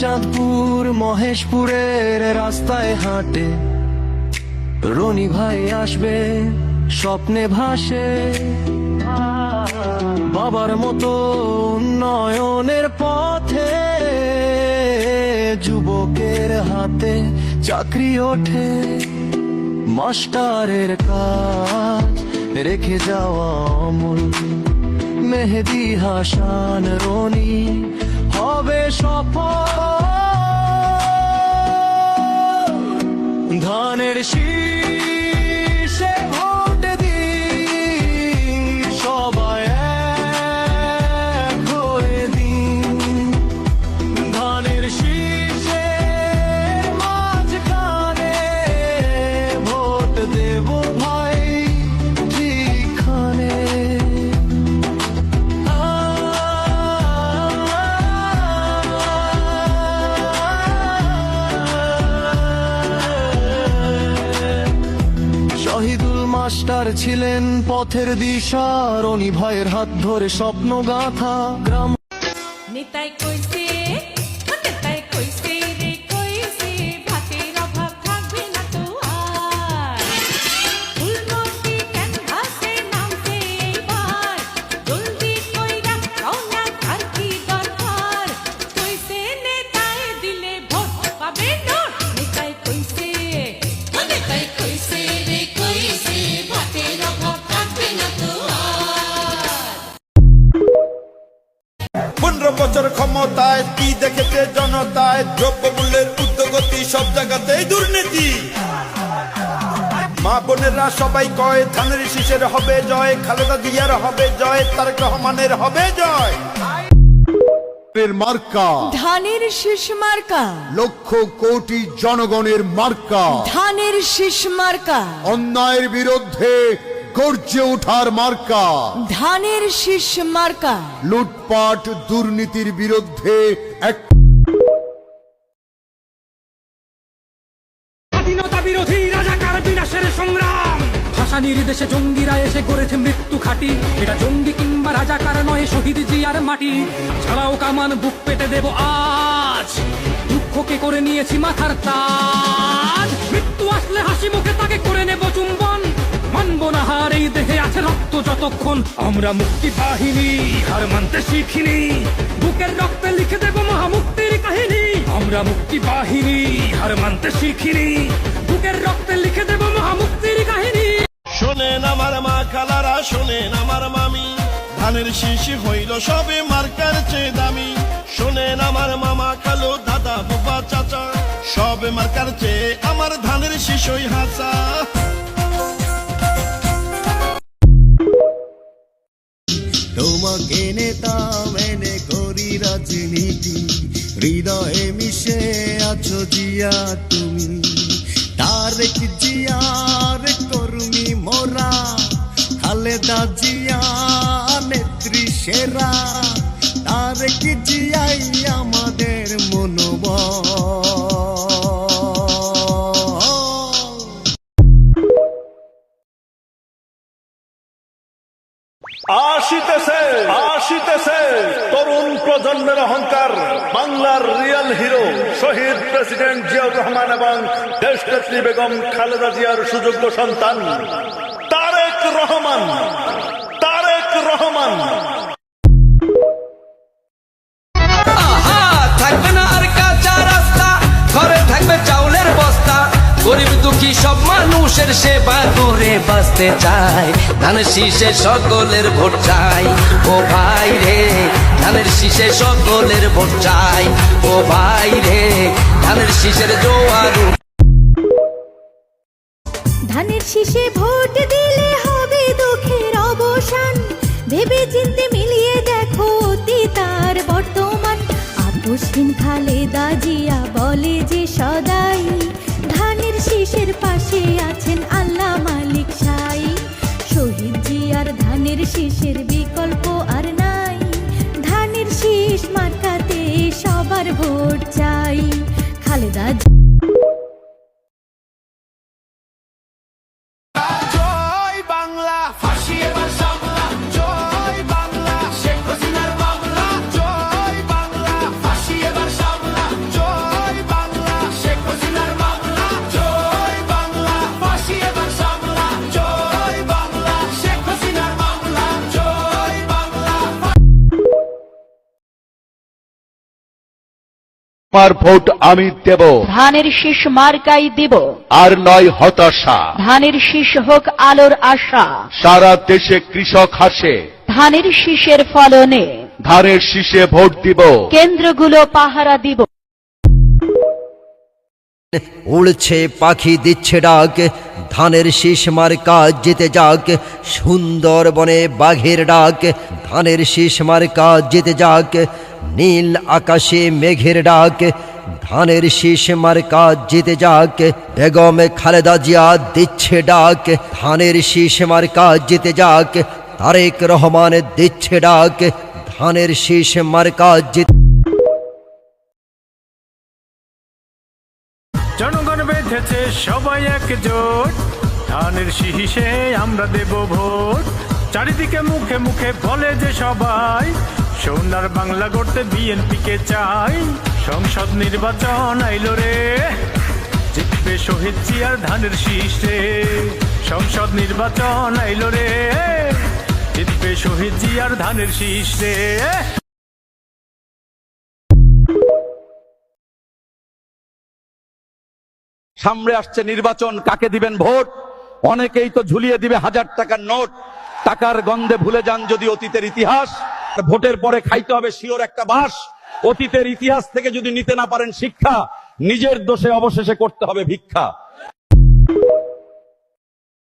চাঁদপুর মহেশপুরের রাস্তায় হাঁটে, রনি ভাই আসবে স্বপ্নে ভাসে, বাবার মতো উন্নয়নের পথে, যুবকের হাতে চাকরি ওঠে, মাস্টারের কাজ রেখে যাওয়া অমল, মেহেদি হাসান রনি হবে সফল। ধানের শীষে ভোট দিন, সবাই এক হয়ে দিন, ধানের শীষে মাঝখানে ভোট দেব ভাই ঠিকখানে। শহীদুল মাস্টার ছিলেন পথের দিশা, রনি ভাইয়ের হাত ধরে স্বপ্ন গাথা। গ্রাম নেতাই কইছে, নেতাই কইছে রে কইছে, ভাতের অভাব থাকবে না তো আর। ফুলমতি ক্যানভাসে নামছে এইবার, জলদি কইরা রওনা আর কি দরকার। কইছে নেতাই দিলে ভোট পাবে নোট, নেতাই কইছে, নেতাই কইছে রে কইছে, ভাতের অভাব থাকবে না তো আর। 15 বছর ক্ষমতায় কি দেখেছে জনতায়, দ্রব্যমূল্যের ঊর্ধ্বগতি, সব জায়গাতেই দুর্নীতি। মা বোনেরা সবাই কয় ধানের শীষের হবে জয়, খালেদা জিয়ার হবে জয়, তারেক রহমানের হবে জয়। মার্কা ধানের শীষ মার্কা, লক্ষ কোটি জনগণের মার্কা, ধানের শীষ মার্কা, অন্যায়ের বিরুদ্ধে গর্জে ওঠার মার্কা, ধানের শীষ মার্কা, লুটপাট দুর্নীতির বিরুদ্ধে এক স্বাধীনতা বিরোধী রাজাকার বিনাশের সংগ্রাম, ভাষা নির্দেশে জঙ্গিরা এসে করেছে মৃত্যু খাটি। এটা জঙ্গি কিংবা রাজাকার নয়, শহীদ জিয়ার মাটি। ছাড়াও কামান বুক পেতে দেব আজ, দুঃখকে করে নিয়েছি মাথার তাজ। মৃত্যু আসলে হাসি মুখে তাকে করে নেব চুম্বন, মানব না হার এই দেহে আছে রক্ত যতক্ষণ। আমরা মুক্তি বাহিনী, হার মানতে শিখিনি, বুকের রক্তে লিখে দেব মহামুক্তির কাহিনী। আমরা মুক্তি বাহিনী, হার মানতে শিখিনি, বুকের রক্তে লিখে দেব মহামুক্তির কাহিনী। শোনেন আমার মা খালারা, শোনেন আমার মামি, ধানের শীষ হইল সবে মার্কার চেয়ে দামি। শোনেন আমার মামা খালো দাদা বাবা চাচা, সবে মার্কার চেয়ে আমার ধানের শীষ হই হাসা। তোমাকে নেতা মেনে করি রাজনীতি, হৃদয়ে মিশে আছো জিয়া তুমি। তারেক জিয়ার কর্মী মোরা, খালেদা জিয়া নেত্রী সেরা, তারেক জিয়াই আমাদের মনোবল। আসিতেছে আসিতেছে তরুণ প্রজন্মের অহংকার, বাংলার রিয়েল হিরো শহীদ প্রেসিডেন্ট জিয়াউর রহমান এবং দেশনেত্রী বেগম খালেদা জিয়ার সুযোগ্য সন্তান তারেক রহমান। তারেক রহমান থাকবে না আর কাঁচা রাস্তা, ঘরে থাকবে চাউলের বস্তা। গরিব দুঃখী সব মানুষের সেবা করে বাঁচতে চায়, ধানের শীষে সকলের ভোট চাই। ও ভাই রে, ধানের শীষে সকলের ভোট চাই। ও ভাই রে, ধানের শীষের জোয়ার। ধানের শীষে ভোট দিলে হবে দুঃখের অবসান, ভেবে চিনতে মিলিয়ে দেখো অতীত আর বর্তমান। আপোষহীন খালেদা জিয়া বলে যে সদাই, ধানের শীষের পাশে আছেন আল্লাহ মালিক সাই। শহীদ জিয়ার ধানের শীষের বিকল্প আর নাই, ধানের শীষ মার্কাতে সবার ভোট চাই। খালেদা জয় বাংলা, ফাঁসি এবার সামলা। জয় বাংলা, শেখ হাসিনার বাংলা। জয় বাংলা, ফাঁসি এবার সামলা। আমার ভোট আমি দেব, ধানের শীষ মার্কাই দিব, আর নয় হতাশা। ধানের শীষ হোক আলোর আশা, সারা দেশে কৃষক হাসে, ধানের শীষের ফলনে ধানের শীষে ভোট দিব। কেন্দ্রগুলো পাহারা দিব। উড়ছে পাখি দিচ্ছে ডাক, ধানের শীষ মার্কা জিতে যাক। সুন্দরবনে বাঘের ডাক, ধানের শীষ মার্কা জিতে যাক। নীল আকাশে মেঘের ডাক, ধানের শীষ মার্কা জিতে যাক। বেগম খালেদা জিয়া দিচ্ছে ডাক, ধানের শীষ মার্কা জিতে যাক। তারেক রহমান দিচ্ছে ডাক, ধানের শীষ মার্কা জিতে। জনগণ বেঁধেছে সবাই একজোট, ধানের শীষে আমরা দেব ভোট। চারিদিকে মুখে মুখে বলে যে সবাই, সোনার বাংলা গড়তে বিএনপি কে চাই। সংসদ নির্বাচন আইলো রে, জিতবে শহীদ জিয়ার ধানের শীষে। সংসদ নির্বাচন আইলো রে, জিতবে শহীদ জিয়ার ধানের শীষে। সামনে আসছে নির্বাচন, কাকে দিবেন ভোট? অনেকেই তো ঝুলিয়ে দিবে 1000 টাকার নোট। টাকার গন্ধে ভুলে যান যদি অতীতের ইতিহাস। ভোটের পরে খাইতে হবে শিওর একটা বাস। অতীতের ইতিহাস থেকে যদি নিতে না পারেন শিক্ষা, নিজের দোষে অবশেষে করতে হবে ভিক্ষা।